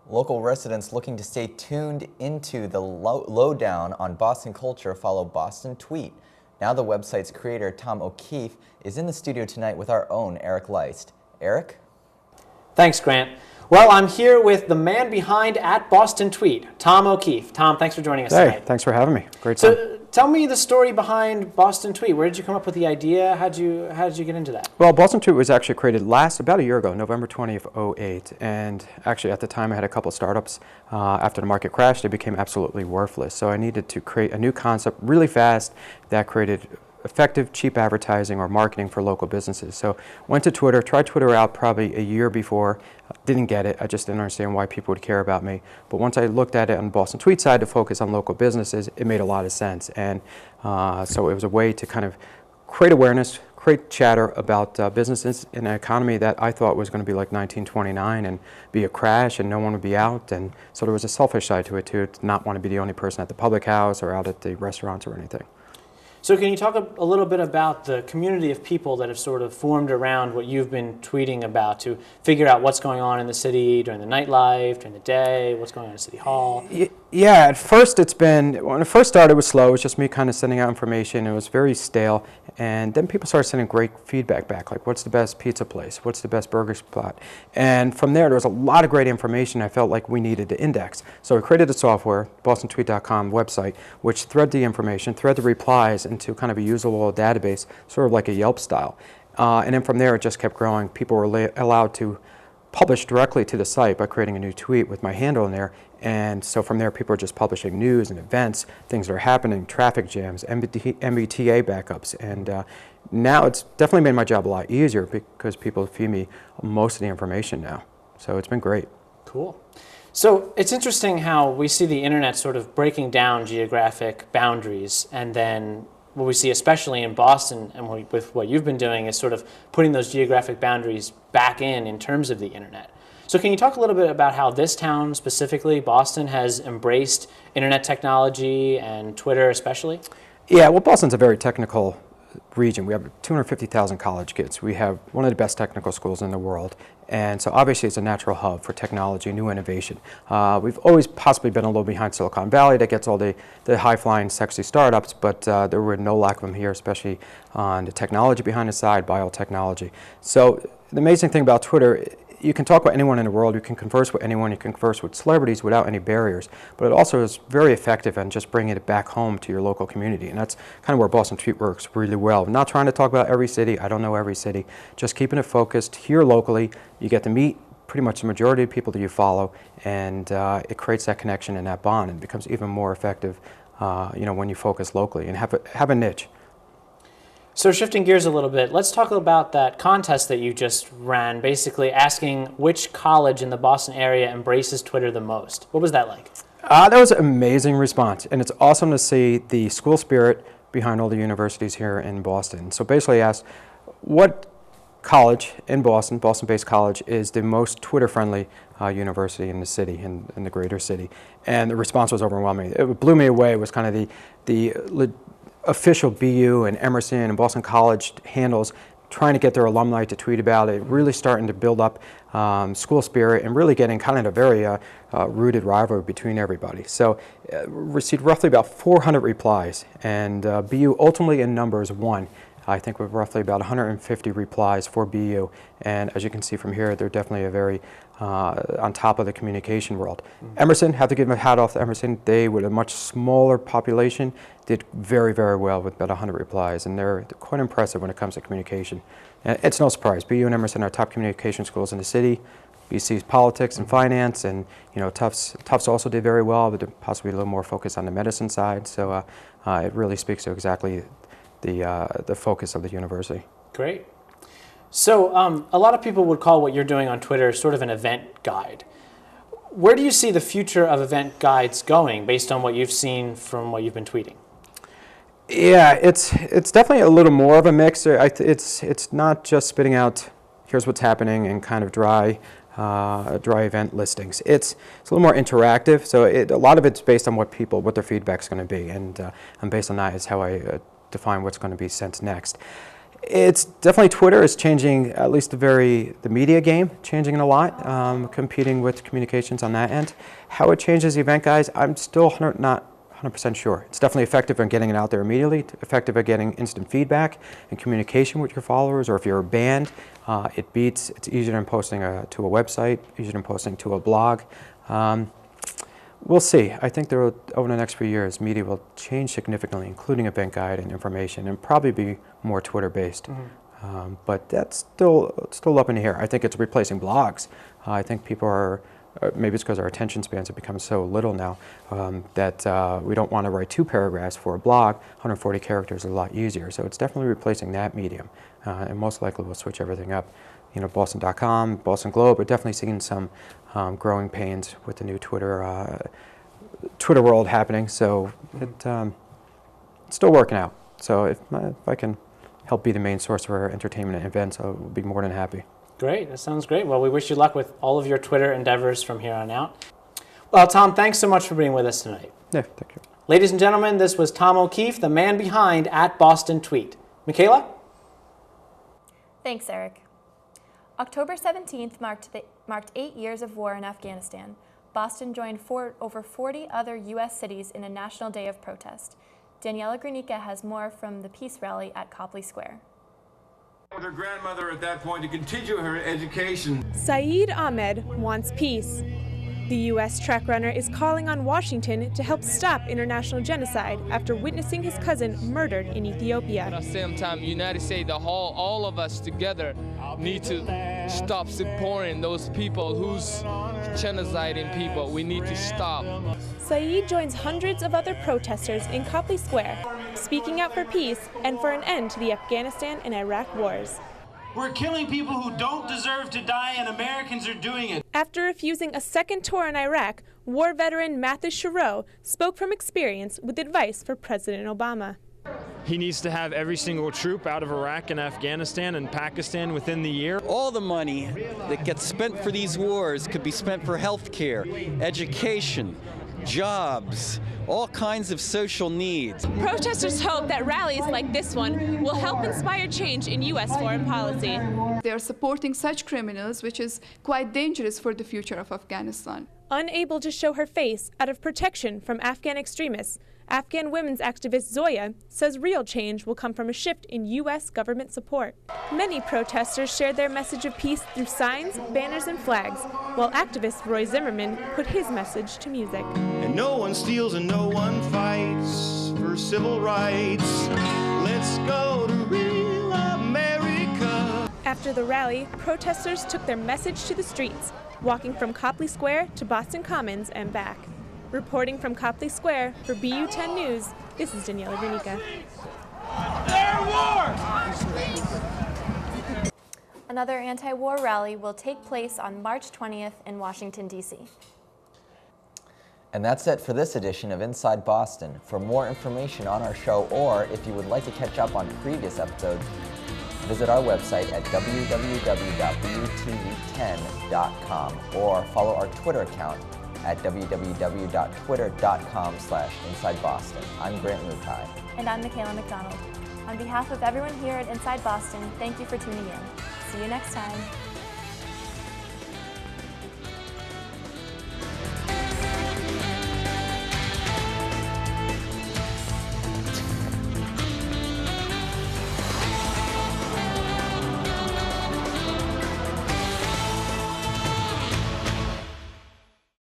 Local residents looking to stay tuned into the lowdown on Boston culture follow Boston Tweet. Now the website's creator, Tom O'Keefe, is in the studio tonight with our own Eric Leist. Eric? Thanks, Grant. Well, I'm here with the man behind @BostonTweet, Tom O'Keefe. Tom, thanks for joining us tonight. Hey, thanks for having me. Great time. So, tell me the story behind Boston Tweet. Where did you come up with the idea? How did you get into that? Well, Boston Tweet was actually created about a year ago, November 20th, 2008. And actually, at the time, I had a couple startups. After the market crashed, they became absolutely worthless. So I needed to create a new concept really fast that created effective, cheap advertising or marketing for local businesses. So went to Twitter, tried Twitter out probably a year before, didn't get it. I just didn't understand why people would care about me. But once I looked at it on the Boston Tweet side to focus on local businesses, it made a lot of sense. And so it was a way to kind of create awareness, create chatter about businesses in an economy that I thought was going to be like 1929 and be a crash and no one would be out. And so there was a selfish side to it too, to not want to be the only person at the public house or out at the restaurants or anything. So can you talk a little bit about the community of people that have sort of formed around what you've been tweeting about to figure out what's going on in the city during the nightlife, during the day, what's going on at City Hall? Yeah, at first when it first started it was slow. It was just me kind of sending out information. It was very stale. And then people started sending great feedback back, like what's the best pizza place? What's the best burger spot? And from there was a lot of great information I felt like we needed to index. So I created a software, BostonTweet.com website, which thread the information, thread the replies into kind of a usable database, sort of like a Yelp style. And then from there it just kept growing. People were allowed to publish directly to the site by creating a new tweet with my handle in there. And so from there, people are just publishing news and events, things that are happening, traffic jams, MBTA backups. And now it's definitely made my job a lot easier because people feed me most of the information now. So it's been great. Cool. So it's interesting how we see the internet sort of breaking down geographic boundaries, and then what we see, especially in Boston and with what you've been doing, is sort of putting those geographic boundaries back in terms of the internet. So can you talk a little bit about how this town, specifically Boston, has embraced internet technology and Twitter especially? Yeah, well, Boston's a very technical region. We have 250,000 college kids. We have one of the best technical schools in the world. And so obviously it's a natural hub for technology, new innovation. We've always possibly been a little behind Silicon Valley that gets all the high-flying, sexy startups, but there were no lack of them here, especially on the technology behind the side, biotechnology. So the amazing thing about Twitter, you can talk with anyone in the world, you can converse with anyone, you can converse with celebrities without any barriers, but it also is very effective in just bringing it back home to your local community, and that's kind of where Boston Tweet works really well. I'm not trying to talk about every city, I don't know every city, just keeping it focused here locally. You get to meet pretty much the majority of people that you follow, and it creates that connection and that bond, and becomes even more effective when you focus locally and have a niche. So shifting gears a little bit, let's talk about that contest that you just ran, basically asking which college in the Boston area embraces Twitter the most. What was that like? That was an amazing response, and it's awesome to see the school spirit behind all the universities here in Boston. So basically I asked, what college in Boston, Boston-based college, is the most Twitter-friendly university in the city, in the greater city? And the response was overwhelming. It blew me away. It was kind of the official BU and Emerson and Boston College handles trying to get their alumni to tweet about it, really starting to build up school spirit and really getting kind of a very rooted rivalry between everybody. So received roughly about 400 replies, and BU ultimately in numbers won. I think with roughly about 150 replies for BU, and as you can see from here, they're definitely a very on top of the communication world. Emerson, have to give them a hat off to Emerson. They, with a much smaller population, did very, very well with about 100 replies, and they're quite impressive when it comes to communication. And it's no surprise, BU and Emerson are top communication schools in the city. BC's politics and finance, and Tufts also did very well, but they're possibly a little more focused on the medicine side. So it really speaks to exactly the focus of the university. Great. So a lot of people would call what you're doing on Twitter sort of an event guide. Where do you see the future of event guides going based on what you've seen from what you've been tweeting? Yeah, it's definitely a little more of a mix. It's not just spitting out, here's what's happening, and kind of dry event listings. It's a little more interactive. So a lot of it's based on what their feedback's going to be, and based on that is how I define what's going to be sent next. It's definitely Twitter is changing, at least the media game, changing a lot, competing with communications on that end. How it changes the event, guys, I'm still not 100% sure. It's definitely effective in getting it out there immediately, effective at getting instant feedback and communication with your followers, or if you're a band, it's easier than posting to a website, easier than posting to a blog. We'll see. I think over the next few years, media will change significantly, including event guide and information, and probably be more Twitter-based. But that's still up in the air. I think it's replacing blogs. I think people are, maybe it's because our attention spans have become so little now that we don't want to write 2 paragraphs for a blog. 140 characters is a lot easier. So it's definitely replacing that medium, and most likely we'll switch everything up. You know, Boston.com, Boston Globe are definitely seeing some growing pains with the new Twitter world happening. So it's still working out. So if I can help be the main source for entertainment and events, I will be more than happy. Great, that sounds great. Well, we wish you luck with all of your Twitter endeavors from here on out. Well, Tom, thanks so much for being with us tonight. Yeah, thank you. Ladies and gentlemen, this was Tom O'Keefe, the man behind @BostonTweet. Michaela? Thanks, Eric. October 17th marked 8 years of war in Afghanistan. Boston joined over 40 other U.S. cities in a national day of protest. Daniela Granica has more from the peace rally at Copley Square. With her grandmother at that point to continue her education. Saeed Ahmed wants peace. The U.S. track runner is calling on Washington to help stop international genocide after witnessing his cousin murdered in Ethiopia. At the same time, United States, all of us together need to stop supporting those people who's genociding people. We need to stop. Saeed joins hundreds of other protesters in Copley Square, speaking out for peace and for an end to the Afghanistan and Iraq wars. We're killing people who don't deserve to die, and Americans are doing it. After refusing a second tour in Iraq, war veteran Mathis Shiro spoke from experience with advice for President Obama. He needs to have every single troop out of Iraq and Afghanistan and Pakistan within the year. All the money that gets spent for these wars could be spent for health care, education, jobs, all kinds of social needs. Protesters hope that rallies like this one will help inspire change in U.S. foreign policy. They are supporting such criminals, which is quite dangerous for the future of Afghanistan. Unable to show her face out of protection from Afghan extremists, Afghan women's activist Zoya says real change will come from a shift in U.S. government support. Many protesters shared their message of peace through signs, banners, and flags, while activist Roy Zimmerman put his message to music. And no one steals and no one fights for civil rights. Let's go to real America. After the rally, protesters took their message to the streets, walking from Copley Square to Boston Commons and back. Reporting from Copley Square for BU10 News, this is Daniela Granica. Another anti-war rally will take place on March 20th in Washington, D.C. And that's it for this edition of Inside Boston. For more information on our show, or if you would like to catch up on previous episodes, visit our website at www.butv10.com or follow our Twitter account at www.twitter.com/InsideBoston. I'm Grant Mukai. And I'm Michaela McDonald. On behalf of everyone here at Inside Boston, thank you for tuning in. See you next time.